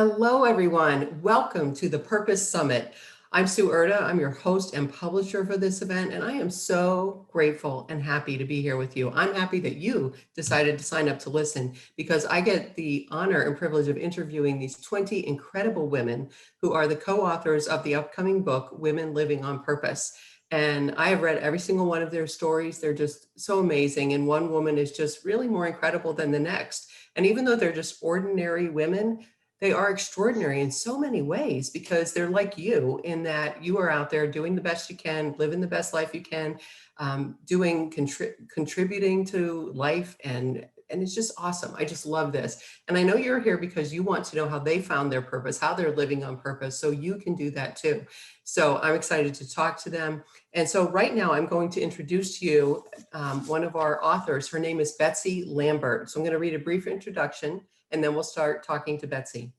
Hello, everyone. Welcome to the Purpose Summit. I'm Sue Erda. I'm your host and publisher for this event, and I am so grateful and happy to be here with you. I'm happy that you decided to sign up to listen because I get the honor and privilege of interviewing these 20 incredible women who are the co-authors of the upcoming book, Women Living on Purpose. And I have read every single one of their stories. They're just so amazing. And one woman is just really more incredible than the next. And even though they're just ordinary women, they are extraordinary in so many ways because they're like you in that you are out there doing the best you can, living the best life you can, contributing to life, and it's just awesome. I just love this. And I know you're here because you want to know how they found their purpose, how they're living on purpose, so you can do that too. So I'm excited to talk to them. And so right now I'm going to introduce to you one of our authors. Her name is Betsy Lambert. So I'm going to read a brief introduction and then we'll start talking to Betsy.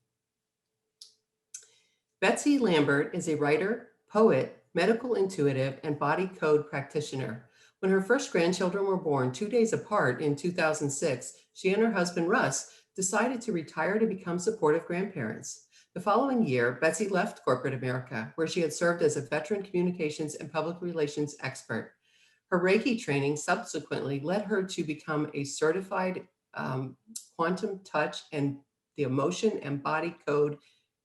Betsy Lambert is a writer, poet, medical intuitive, and body code practitioner. When her first grandchildren were born 2 days apart in 2006, she and her husband Russ decided to retire to become supportive grandparents. The following year, Betsy left corporate America, where she had served as a veteran communications and public relations expert. Her Reiki training subsequently led her to become a certified quantum touch and the emotion and body code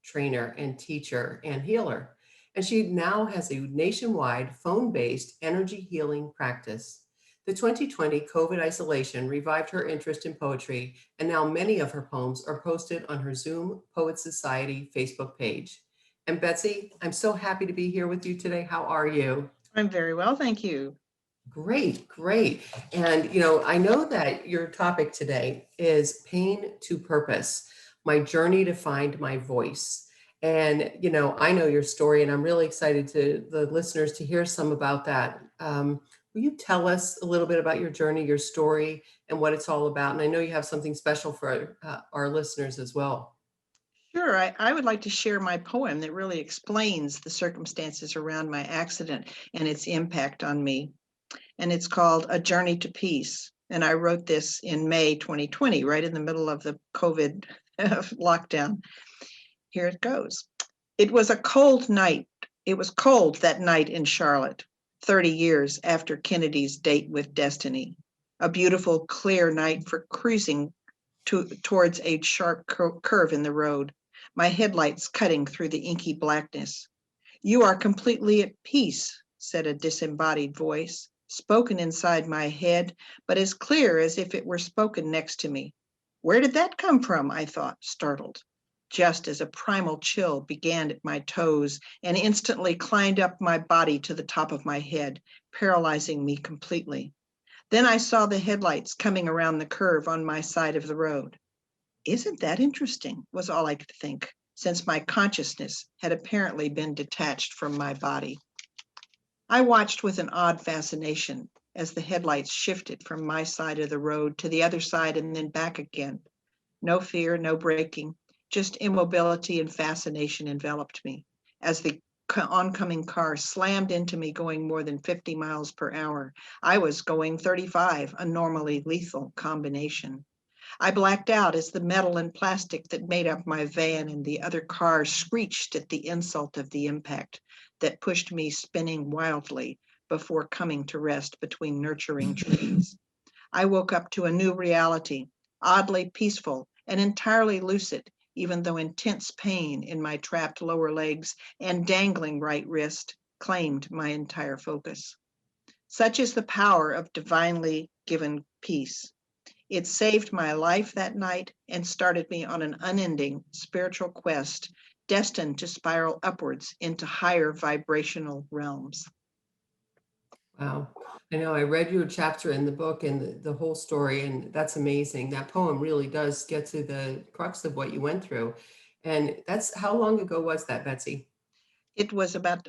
trainer and teacher and healer. And she now has a nationwide phone-based energy healing practice. The 2020 COVID isolation revived her interest in poetry, and now many of her poems are posted on her Zoom Poets Society Facebook page. And Betsy, I'm so happy to be here with you today. How are you? I'm very well, thank you. Great, great. And, I know that your topic today is pain to purpose, my journey to find my voice. And, I know your story and I'm really excited to the listeners to hear some about that. Will you tell us a little bit about your journey, your story, and what it's all about? And I know you have something special for our listeners as well. Sure, I would like to share my poem that really explains the circumstances around my accident and its impact on me. And it's called A Journey to Peace. And I wrote this in May 2020, right in the middle of the COVID lockdown. Here it goes. It was a cold night. It was cold that night in Charlotte, 30 years after Kennedy's date with destiny. A beautiful, clear night for cruising towards a sharp curve in the road, my headlights cutting through the inky blackness. You are completely at peace, said a disembodied voice, spoken inside my head, but as clear as if it were spoken next to me. Where did that come from? I thought, startled, just as a primal chill began at my toes and instantly climbed up my body to the top of my head, paralyzing me completely. Then I saw the headlights coming around the curve on my side of the road. Isn't that interesting, was all I could think, since my consciousness had apparently been detached from my body. I watched with an odd fascination as the headlights shifted from my side of the road to the other side and then back again. No fear, no braking, just immobility and fascination enveloped me as the oncoming car slammed into me going more than 50 miles per hour. I was going 35, a normally lethal combination. I blacked out as the metal and plastic that made up my van and the other cars screeched at the insult of the impact that pushed me spinning wildly before coming to rest between nurturing trees. I woke up to a new reality, oddly peaceful and entirely lucid, even though intense pain in my trapped lower legs and dangling right wrist claimed my entire focus. Such is the power of divinely given peace. It saved my life that night and started me on an unending spiritual quest destined to spiral upwards into higher vibrational realms. Wow. I know I read you a chapter in the book and the whole story, and that's amazing. That poem really does get to the crux of what you went through. And that's how long ago was that, Betsy? It was about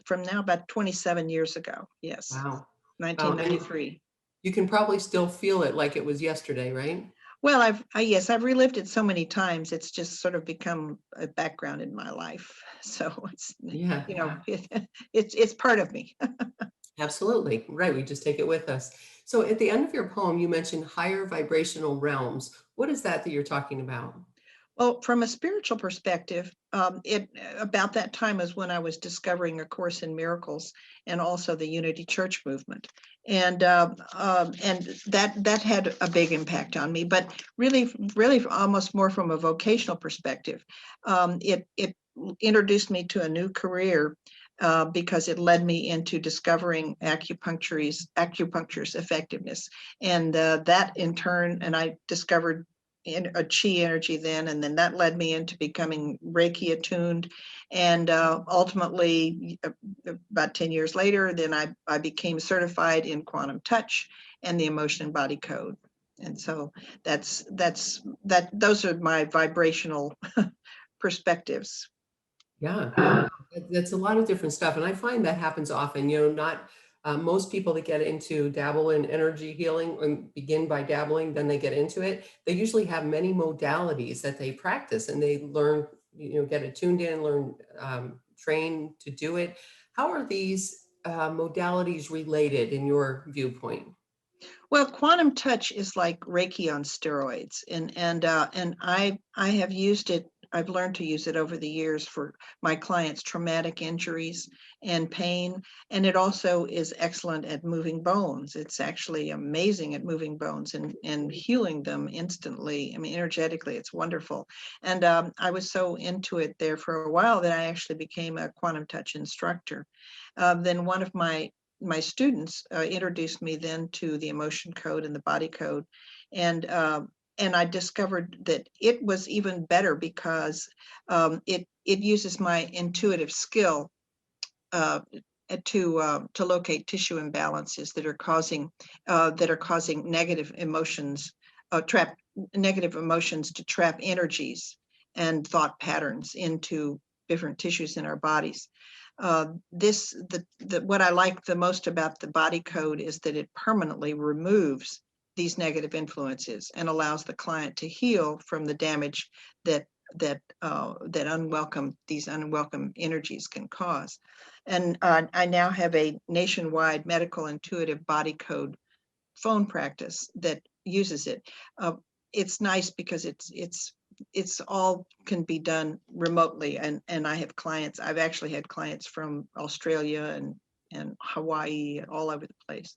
27 years ago. Yes, Wow. Wow. And 1993. you can probably still feel it like it was yesterday, right? Well, yes, I've relived it so many times. It's just sort of become a background in my life. So it's, Yeah, it's part of me. absolutely. Right. We just take it with us. So at the end of your poem, you mentioned higher vibrational realms. What is that you're talking about? Well, from a spiritual perspective, it about that time is when I was discovering A Course in Miracles and also the Unity Church movement, and that had a big impact on me. But really, almost more from a vocational perspective, it introduced me to a new career. Because it led me into discovering acupuncture's effectiveness, and that in turn, and I discovered in a chi energy then, and then that led me into becoming Reiki attuned, and ultimately about 10 years later, then I became certified in quantum touch and the emotion and body code. And so those are my vibrational perspectives. Yeah, that's a lot of different stuff, and I find that happens often. Not most people that get into dabble in energy healing and begin by dabbling, then they get into it. They usually have many modalities that they practice, and they learn, get attuned in, learn, train to do it. How are these modalities related in your viewpoint? Well, quantum touch is like Reiki on steroids, and I have used it. I've learned to use it over the years for my clients' traumatic injuries and pain, and it also is excellent at moving bones. It's actually amazing at moving bones and healing them instantly. I mean, energetically, it's wonderful. And I was so into it there for a while that I actually became a quantum touch instructor. Then one of my students introduced me then to the emotion code and the body code, and I discovered that it was even better because it uses my intuitive skill uh, to locate tissue imbalances that are causing negative emotions, trap negative emotions to trap energies and thought patterns into different tissues in our bodies. What I like the most about the body code is that it permanently removes these negative influences and allows the client to heal from the damage that these unwelcome energies can cause. And I now have a nationwide medical intuitive body code phone practice that uses it. Uh, it's nice because it's all can be done remotely, and I've actually had clients from Australia and Hawaii and all over the place.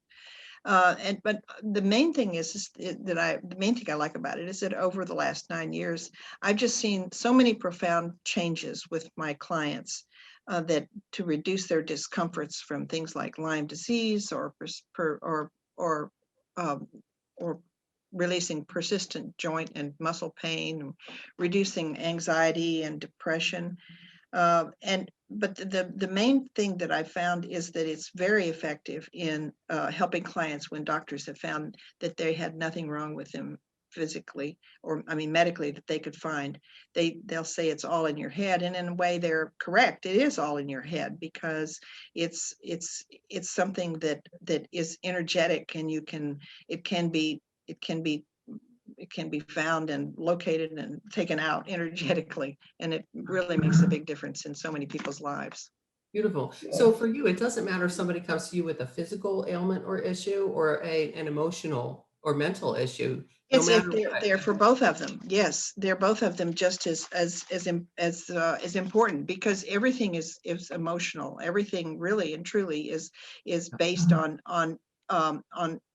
And but the main thing is the main thing I like about it is that over the last 9 years, I've just seen so many profound changes with my clients, that to reduce their discomforts from things like Lyme disease or um, or releasing persistent joint and muscle pain, reducing anxiety and depression, and but the main thing that I found is that it's very effective in helping clients when doctors have found that they had nothing wrong with them physically, or I mean medically, that they could find. They'll say it's all in your head, and in a way they're correct. It is all in your head because it's something that is energetic, and it can be it can be it can be found and located and taken out energetically. And it really makes a big difference in so many people's lives. Beautiful. So for you, it doesn't matter if somebody comes to you with a physical ailment or issue or an emotional or mental issue, no matter what. They're for both of them. Yes, they're both of them just as important, because everything is emotional. Everything really and truly is based on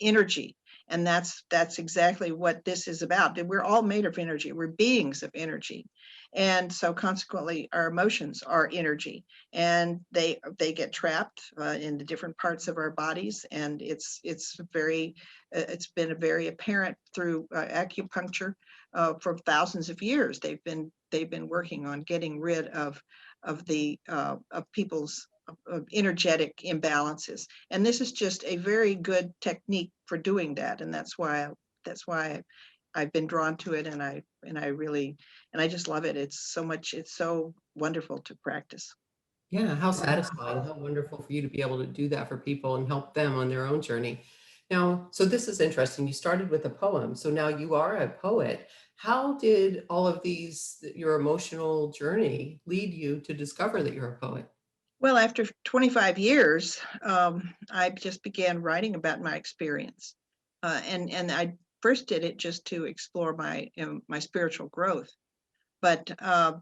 energy, and that's exactly what this is about. We're all made of energy. We're beings of energy, and so consequently, our emotions are energy, and they get trapped in the different parts of our bodies, and it's been very apparent through acupuncture for thousands of years. They've been working on getting rid of people's of energetic imbalances, and this is just a very good technique for doing that. And that's why I've been drawn to it, and I just love it. It's so wonderful to practice. Yeah, how satisfying, how wonderful for you to be able to do that for people and help them on their own journey. Now, so this is interesting. You started with a poem, so now you are a poet. How did all of your emotional journey lead you to discover that you're a poet? Well, after 25 years, I just began writing about my experience, and I first did it just to explore my spiritual growth. But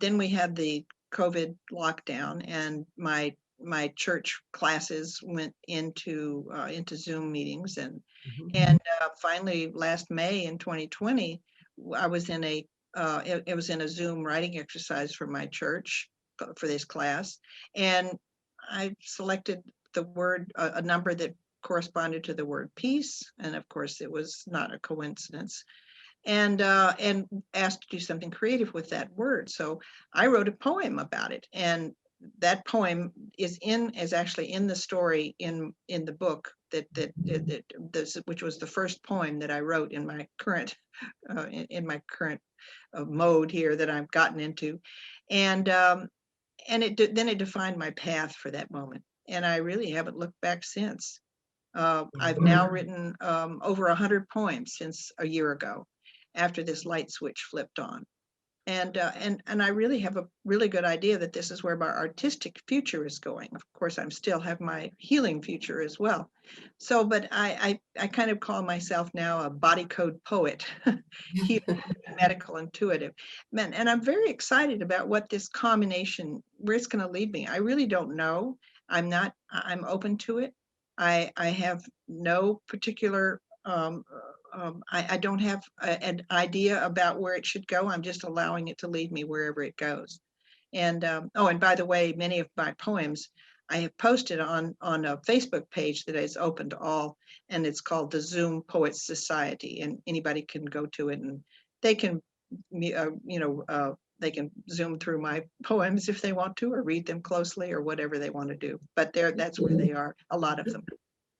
then we had the COVID lockdown, and my church classes went into Zoom meetings, and Mhm. and finally last May in 2020, I was in it was in a Zoom writing exercise for my church for this class, and I selected the word a number that corresponded to the word peace, and of course it was not a coincidence, and asked to do something creative with that word. So I wrote a poem about it, and that poem is actually in the story in the book which was the first poem that I wrote in my current mode here that I've gotten into, and then it defined my path for that moment, and I really haven't looked back since. I've now written over 100 poems since a year ago, after this light switch flipped on. And I really have a really good idea that this is where my artistic future is going. Of course, I'm still have my healing future as well. So, but I kind of call myself now a body code poet, healing, medical, intuitive. Man, and I'm very excited about what this combination, where it's going to lead me. I really don't know. I'm open to it. I have no particular I don't have an idea about where it should go. I'm just allowing it to lead me wherever it goes. And oh, and by the way, many of my poems I have posted on a Facebook page that is open to all, and it's called the Zoom Poets Society, and anybody can go to it, and they can, they can zoom through my poems if they want to, or read them closely, or whatever they want to do. But that's where they are, a lot of them.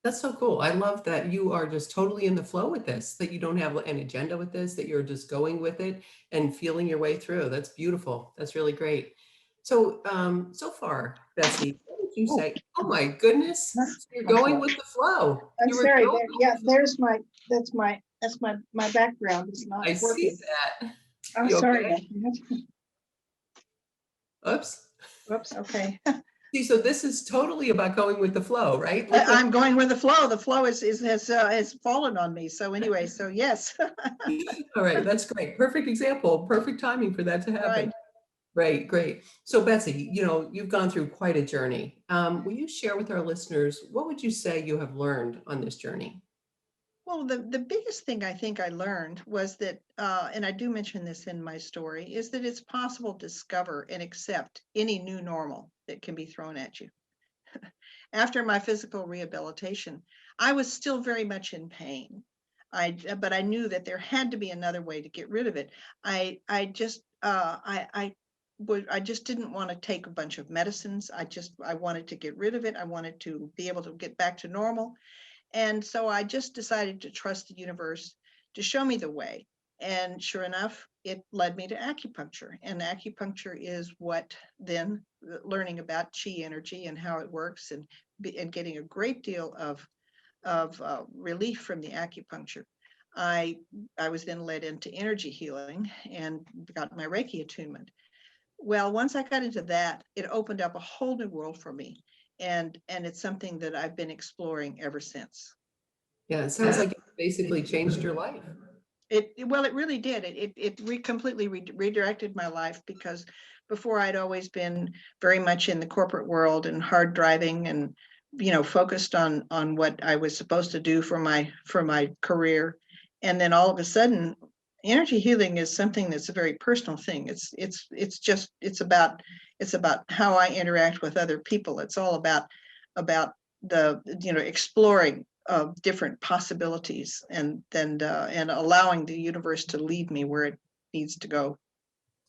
That's so cool. I love that you are just totally in the flow with this, that you don't have an agenda with this, that you're just going with it and feeling your way through. That's beautiful. That's really great. So, so far, Betsy, what would you Oh, say? Oh my goodness. So you're I'm going sorry. with the flow. I'm You were sorry. going. Yeah, that's my background. It's not I see working. that. I'm You sorry okay? about that. Oops. Whoops. Okay. See, so this is totally about going with the flow, right? Like I'm going with the flow. The flow has fallen on me. So anyway, so yes. all right, that's great. Perfect example, perfect timing for that to happen. Right. Great, great. So Betsy, you've gone through quite a journey. Will you share with our listeners, what would you say you have learned on this journey? Well, the biggest thing I think I learned was that, and I do mention this in my story, is that it's possible to discover and accept any new normal that can be thrown at you. After my physical rehabilitation, I was still very much in pain. But I knew that there had to be another way to get rid of it. I just I just didn't want to take a bunch of medicines. I wanted to get rid of it. I wanted to be able to get back to normal. And so I just decided to trust the universe to show me the way. And sure enough, it led me to acupuncture. And acupuncture is what then learning about chi energy and how it works, and getting a great deal of relief from the acupuncture. I was then led into energy healing and got my Reiki attunement. Well, once I got into that, it opened up a whole new world for me. And it's something that I've been exploring ever since. Yeah, it sounds like it basically changed your life. Well, it really did. Completely redirected my life, because before I'd always been very much in the corporate world and hard driving, and focused on what I was supposed to do for my career. And then all of a sudden, energy healing is something that's a very personal thing. It's about how I interact with other people. It's all about the exploring of different possibilities, and allowing the universe to lead me where it needs to go.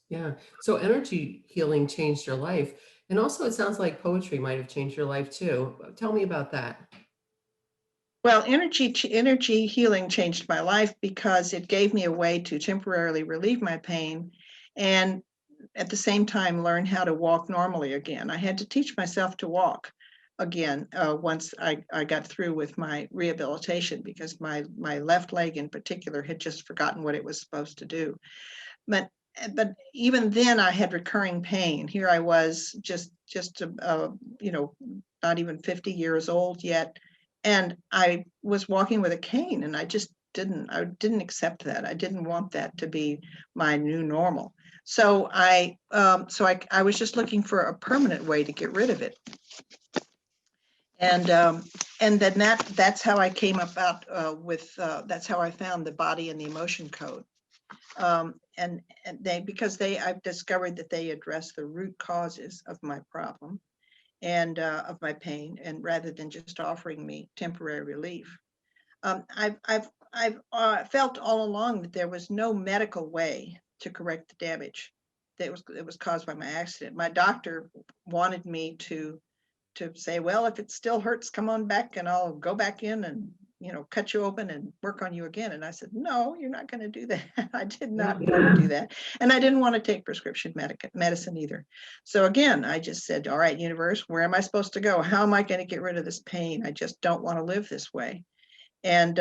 Yeah. So energy healing changed your life. And also it sounds like poetry might have changed your life too. Tell me about that. Well, energy healing changed my life because it gave me a way to temporarily relieve my pain, and at the same time learn how to walk normally again. I had to teach myself to walk again once I got through with my rehabilitation, because my left leg in particular had just forgotten what it was supposed to do. But even then I had recurring pain. Here I was just not even 50 years old yet, and I was walking with a cane, and I didn't accept that. I didn't want that to be my new normal. I was just looking for a permanent way to get rid of it. And then that's how I came about that's how I found the body and the emotion code. And I've discovered that they address the root causes of my problem and of my pain, and rather than just offering me temporary relief. I've felt all along that there was no medical way to correct the damage that was caused by my accident. My doctor wanted me to say, well, if it still hurts, come on back and I'll go back in and, cut you open and work on you again. And I said, no, you're not going to do that. I did not want to do that. And I didn't want to take prescription medicine either. So again, I just said, all right, universe, where am I supposed to go? How am I going to get rid of this pain? I just don't want to live this way. And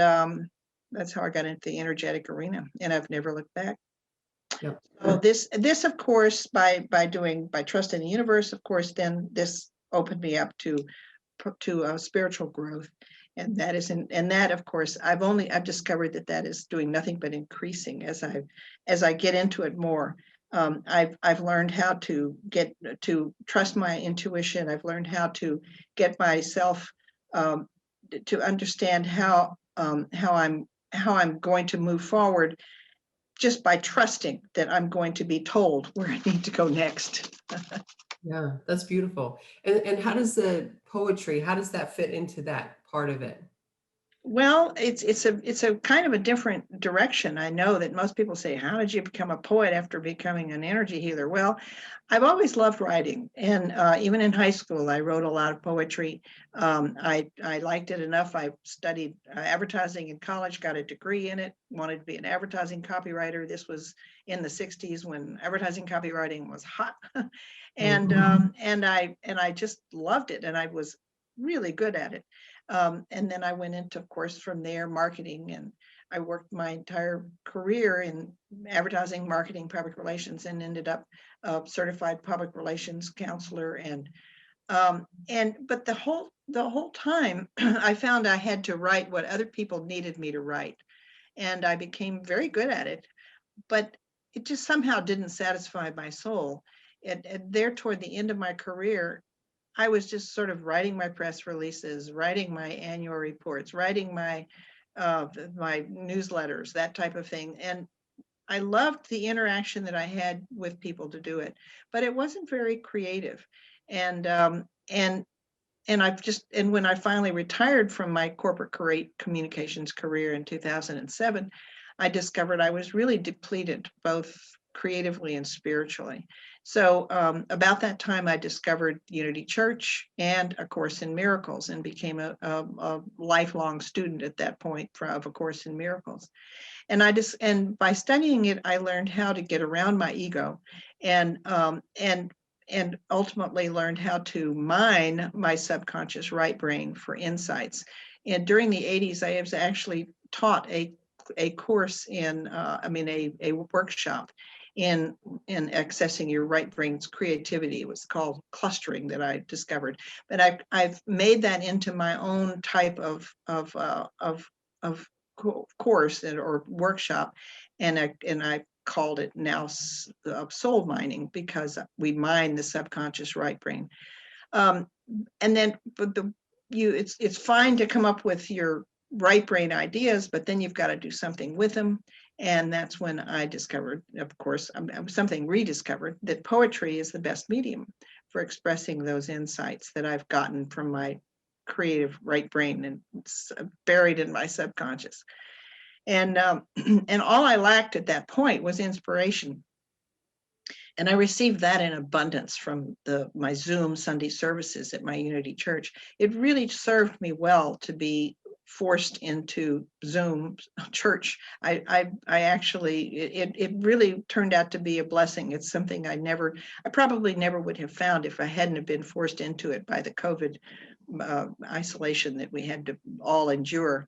that's how I got into the energetic arena, and I've never looked back. Yep. So this of course, by trusting the universe, of course, then this opened me up to spiritual growth, and that of course I've discovered that is doing nothing but increasing as I get into it more. I've learned how to trust my intuition. I've learned how to get myself to understand how I'm going to move forward, just by trusting that I'm going to be told where I need to go next. Yeah, that's beautiful. And how does the poetry, how does that fit into that part of it? Well, it's a kind of a different direction. I know that most people say, how did you become a poet after becoming an energy healer? Well, I've always loved writing, and even in high school, I wrote a lot of poetry. I liked it enough. I studied advertising in college, got a degree in it, wanted to be an advertising copywriter. This was in the 60s when advertising copywriting was hot. And I just loved it, and I was really good at it. And then I went into, of course, from there, marketing, and I worked my entire career in advertising, marketing, public relations, and ended up a certified public relations counselor. But the whole time, I found I had to write what other people needed me to write, and I became very good at it. But it just somehow didn't satisfy my soul. And there, toward the end of my career, I was just sort of writing my press releases, writing my annual reports, writing my newsletters, that type of thing. And I loved the interaction that I had with people to do it, but it wasn't very creative. And when I finally retired from my corporate communications career in 2007, I discovered I was really depleted, both creatively and spiritually. So about that time, I discovered Unity Church and A Course in Miracles, and became a lifelong student at that point of A Course in Miracles. And by studying it, I learned how to get around my ego, and ultimately learned how to mine my subconscious right brain for insights. And during the 80s, I was actually taught a course a workshop in accessing your right brain's creativity. It was called clustering, that I discovered. But I've made that into my own type of course or workshop, and I called it now soul mining, because we mine the subconscious right brain. And then, but it's fine to come up with your right brain ideas, but then you've got to do something with them. And that's when I discovered, of course, something rediscovered, that poetry is the best medium for expressing those insights that I've gotten from my creative right brain, and it's buried in my subconscious. And all I lacked at that point was inspiration. And I received that in abundance from my Zoom Sunday services at my Unity Church. It really served me well to be forced into Zoom church. I actually, it really turned out to be a blessing. It's something I probably never would have found if I hadn't have been forced into it by the COVID isolation that we had to all endure.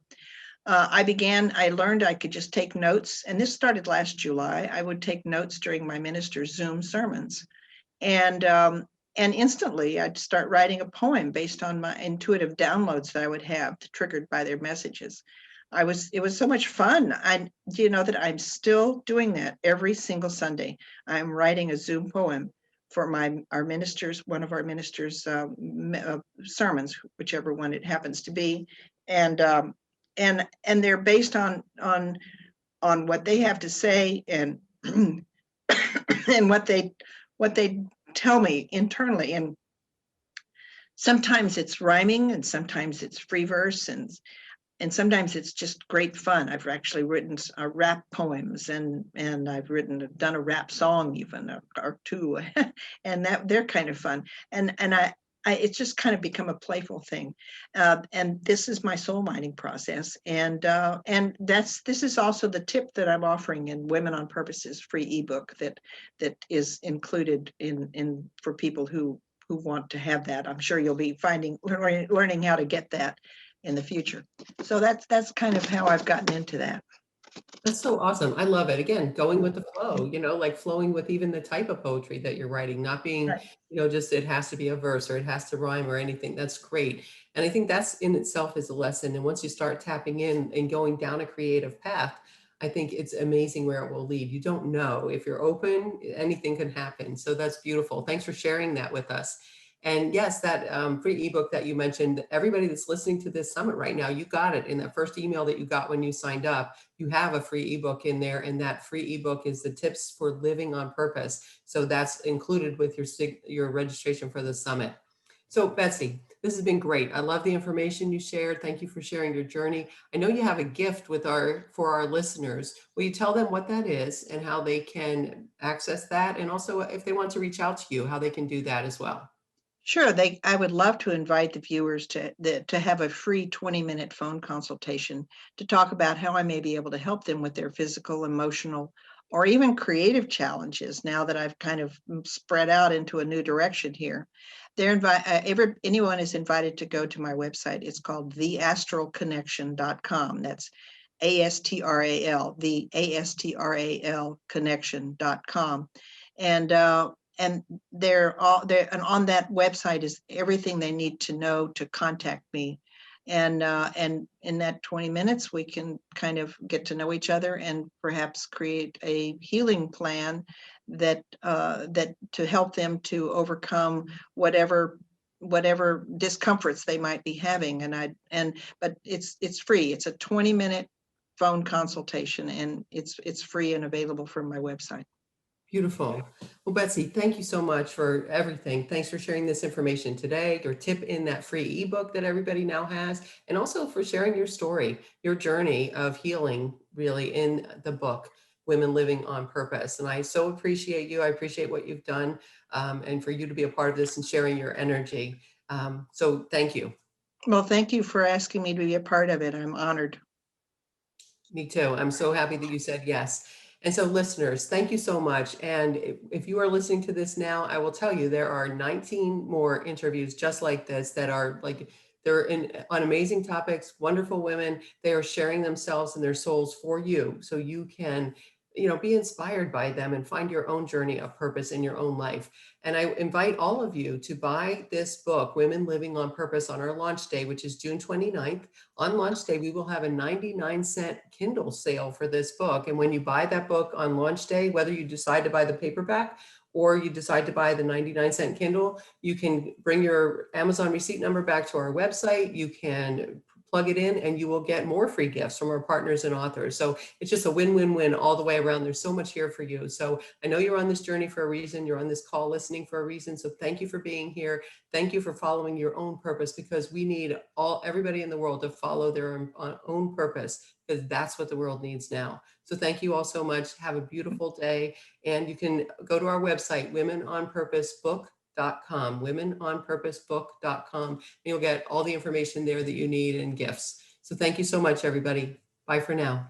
I learned I could just take notes, and this started last July. I would take notes during my minister's Zoom sermons, and instantly I'd start writing a poem based on my intuitive downloads that I would have triggered by their messages. it was so much fun. Do you know that I'm still doing that every single Sunday? I'm writing a Zoom poem for our ministers, one of our ministers' sermons, whichever one it happens to be, and they're based on what they have to say, and and what they tell me internally. And sometimes it's rhyming, and sometimes it's free verse, and sometimes it's just great fun. I've actually written rap poems, and I've done a rap song even, or two, and they're kind of fun. And it's just kind of become a playful thing. And this is my soul mining process. And this is also the tip that I'm offering in Women on Purpose's free ebook that is included in for people who want to have that. I'm sure you'll be learning how to get that in the future. So that's kind of how I've gotten into that. That's so awesome. I love it. Again, going with the flow, like flowing with even the type of poetry that you're writing, not being, Right. just it has to be a verse or it has to rhyme or anything. That's great. And I think that's in itself is a lesson. And once you start tapping in and going down a creative path, I think it's amazing where it will lead. You don't know. If you're open, anything can happen. So that's beautiful. Thanks for sharing that with us. And yes, that free ebook that you mentioned, everybody that's listening to this summit right now, you got it in that first email that you got when you signed up. You have a free ebook in there, and that free ebook is the tips for living on purpose. So that's included with your registration for the summit. So Betsy, this has been great. I love the information you shared. Thank you for sharing your journey. I know you have a gift for our listeners. Will you tell them what that is and how they can access that? And also if they want to reach out to you, how they can do that as well. Sure, I would love to invite the viewers to have a free 20-minute phone consultation to talk about how I may be able to help them with their physical, emotional, or even creative challenges now that I've kind of spread out into a new direction here. Anyone is invited to go to my website. It's called theastralconnection.com. That's ASTRAL, the ASTRAL connection.com. And and on that website is everything they need to know to contact me. And in that 20 minutes, we can kind of get to know each other and perhaps create a healing plan that to help them to overcome whatever discomforts they might be having. But it's free. It's a 20-minute phone consultation, and it's free and available from my website. Beautiful. Well, Betsy, thank you so much for everything. Thanks for sharing this information today, your tip in that free ebook that everybody now has, and also for sharing your story, your journey of healing really in the book, Women Living on Purpose. And I so appreciate you. I appreciate what you've done, and for you to be a part of this and sharing your energy. So thank you. Well, thank you for asking me to be a part of it. I'm honored. Me too. I'm so happy that you said yes. And so listeners, thank you so much. And if you are listening to this now, I will tell you there are 19 more interviews just like this that are they're on amazing topics, wonderful women. They are sharing themselves and their souls for you. So you can, be inspired by them and find your own journey of purpose in your own life. And I invite all of you to buy this book, Women Living on Purpose, on our launch day, which is June 29th. On launch day, we will have a 99-cent Kindle sale for this book. And when you buy that book on launch day, whether you decide to buy the paperback or you decide to buy the 99-cent Kindle, you can bring your Amazon receipt number back to our website. You can plug it in and you will get more free gifts from our partners and authors. So it's just a win-win-win all the way around. There's so much here for you. So I know you're on this journey for a reason. You're on this call listening for a reason. So thank you for being here. Thank you for following your own purpose, because we need everybody in the world to follow their own purpose, because that's what the world needs now. So thank you all so much. Have a beautiful day. And you can go to our website, womenonpurposebook.com, and you'll get all the information there that you need and gifts. So thank you so much, everybody. Bye for now.